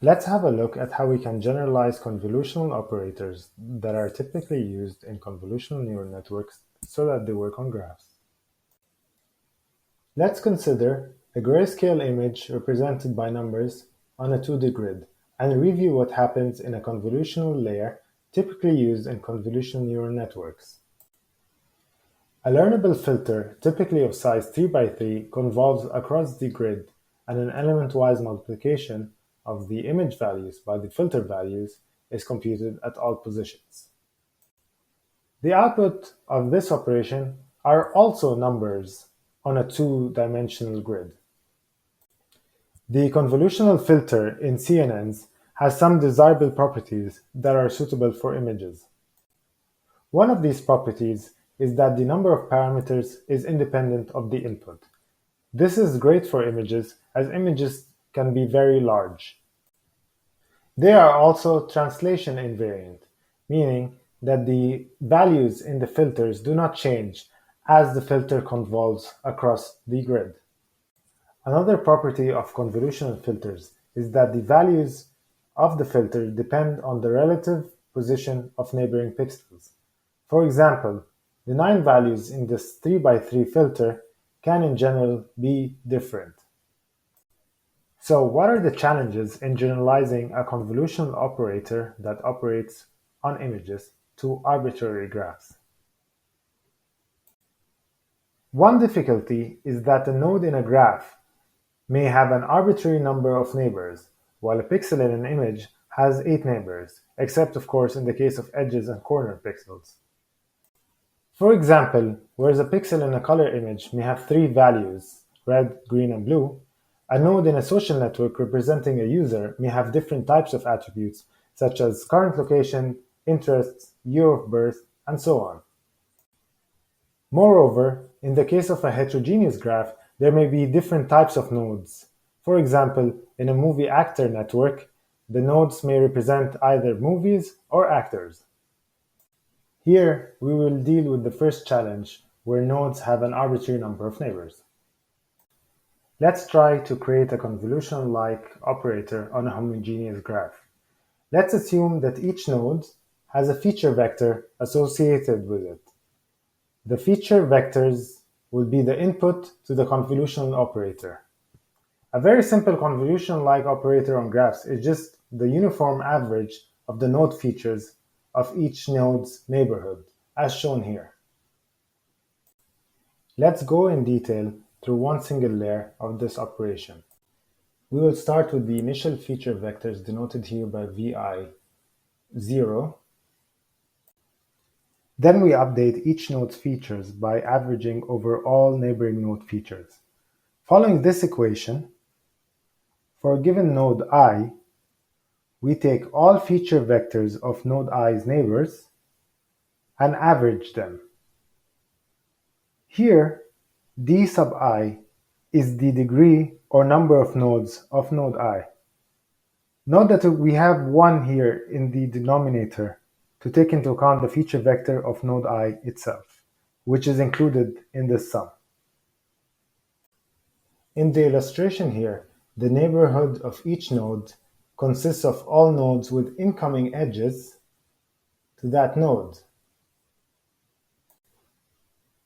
Let's have a look at how we can generalize convolutional operators that are typically used in convolutional neural networks so that they work on graphs. Let's consider a grayscale image represented by numbers on a 2D grid and review what happens in a convolutional layer typically used in convolutional neural networks. A learnable filter, typically of size 3 by 3, convolves across the grid, and an element-wise multiplication of the image values by the filter values is computed at all positions. The output of this operation are also numbers on a two-dimensional grid. The convolutional filter in CNNs has some desirable properties that are suitable for images. One of these properties is that the number of parameters is independent of the input. This is great for images, as images can be very large. They are also translation invariant, meaning that the values in the filters do not change as the filter convolves across the grid. Another property of convolutional filters is that the values of the filter depend on the relative position of neighboring pixels. For example, the 9 values in this 3 by 3 filter can in general be different. So what are the challenges in generalizing a convolutional operator that operates on images to arbitrary graphs? One difficulty is that a node in a graph may have an arbitrary number of neighbors, while a pixel in an image has 8 neighbors, except of course in the case of edges and corner pixels. For example, whereas a pixel in a color image may have 3 values, red, green, and blue, a node in a social network representing a user may have different types of attributes, such as current location, interests, year of birth, and so on. Moreover, in the case of a heterogeneous graph, there may be different types of nodes. For example, in a movie actor network, the nodes may represent either movies or actors. Here, we will deal with the first challenge, where nodes have an arbitrary number of neighbors. Let's try to create a convolution-like operator on a homogeneous graph. Let's assume that each node has a feature vector associated with it. The feature vectors will be the input to the convolutional operator. A very simple convolution-like operator on graphs is just the uniform average of the node features of each node's neighborhood, as shown here. Let's go in detail through one single layer of this operation. We will start with the initial feature vectors denoted here by vi 0. Then we update each node's features by averaging over all neighboring node features. Following this equation, for a given node I, we take all feature vectors of node i's neighbors and average them. Here, d sub I is the degree or number of nodes of node I. Note that we have 1 here in the denominator to take into account the feature vector of node I itself, which is included in this sum. In the illustration here, the neighborhood of each node consists of all nodes with incoming edges to that node.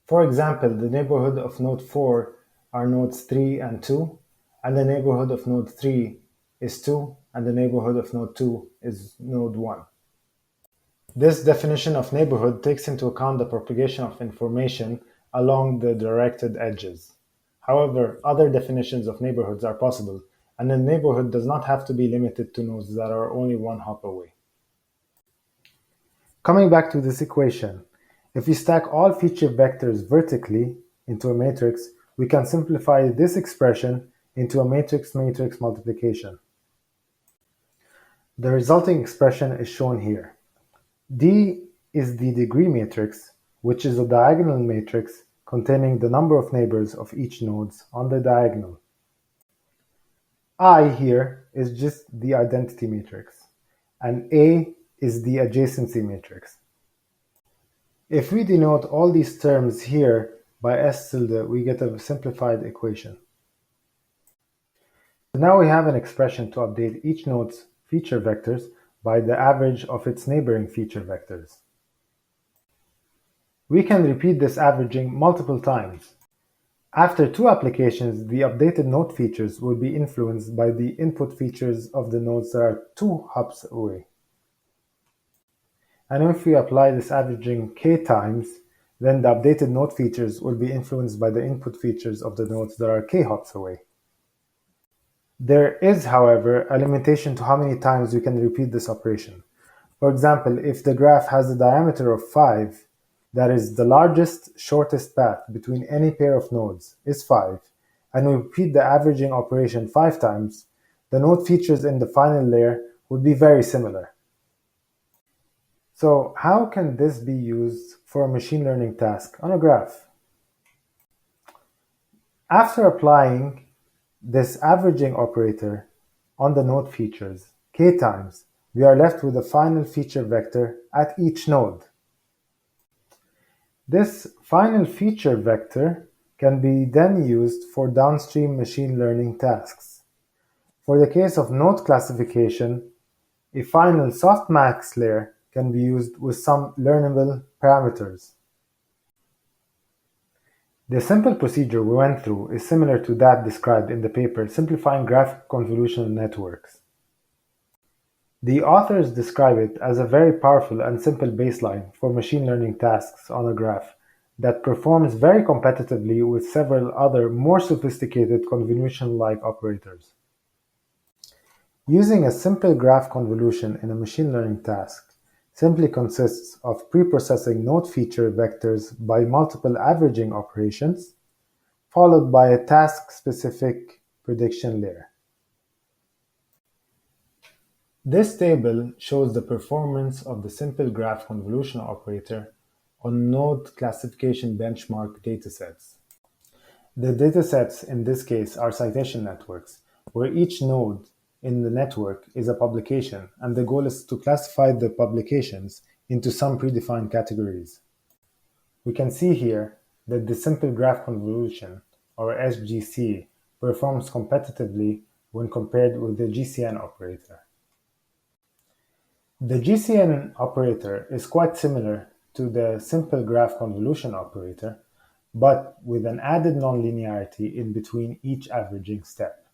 For example, the neighborhood of node 4 are nodes 3 and 2, and the neighborhood of node 3 is 2, and the neighborhood of node 2 is node 1. This definition of neighborhood takes into account the propagation of information along the directed edges. However, other definitions of neighborhoods are possible, and a neighborhood does not have to be limited to nodes that are only one hop away. Coming back to this equation, if we stack all feature vectors vertically into a matrix, we can simplify this expression into a matrix-matrix multiplication. The resulting expression is shown here. D is the degree matrix, which is a diagonal matrix containing the number of neighbors of each node on the diagonal. I here is just the identity matrix, and A is the adjacency matrix. If we denote all these terms here by S tilde, we get a simplified equation. So now we have an expression to update each node's feature vectors by the average of its neighboring feature vectors. We can repeat this averaging multiple times. After two applications, the updated node features will be influenced by the input features of the nodes that are 2 hops away. And if we apply this averaging k times, then the updated node features will be influenced by the input features of the nodes that are k hops away. There is, however, a limitation to how many times we can repeat this operation. For example, if the graph has a diameter of 5, that is, the largest, shortest path between any pair of nodes is 5, and we repeat the averaging operation 5 times, the node features in the final layer would be very similar. So how can this be used for a machine learning task on a graph? After applying this averaging operator on the node features k times, we are left with a final feature vector at each node. This final feature vector can be then used for downstream machine learning tasks. For the case of node classification, a final softmax layer can be used with some learnable parameters. The simple procedure we went through is similar to that described in the paper Simplifying Graph Convolutional Networks. The authors describe it as a very powerful and simple baseline for machine learning tasks on a graph that performs very competitively with several other more sophisticated convolution-like operators. Using a simple graph convolution in a machine learning task simply consists of preprocessing node feature vectors by multiple averaging operations, followed by a task-specific prediction layer. This table shows the performance of the simple graph convolution operator on node classification benchmark datasets. The datasets in this case are citation networks, where each node in the network is a publication, and the goal is to classify the publications into some predefined categories. We can see here that the simple graph convolution, or SGC, performs competitively when compared with the GCN operator. The GCN operator is quite similar to the simple graph convolution operator, but with an added nonlinearity in between each averaging step.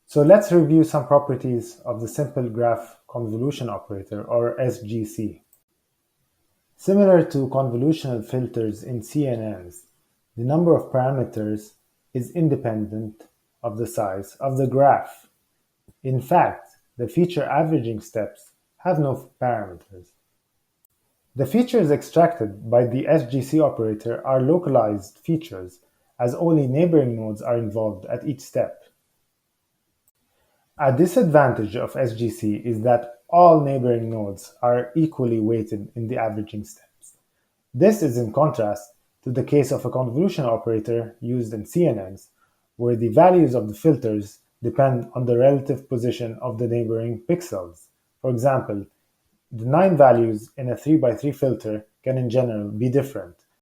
So let's review some properties of the simple graph convolution operator, or SGC. Similar to convolutional filters in CNNs, the number of parameters is independent of the size of the graph. In fact, the feature averaging steps have no parameters. The features extracted by the SGC operator are localized features, as only neighboring nodes are involved at each step. A disadvantage of SGC is that all neighboring nodes are equally weighted in the averaging steps. This is in contrast to the case of a convolution operator used in CNNs, where the values of the filters depend on the relative position of the neighboring pixels. For example, the 9 values in a 3x3 filter can in general be different.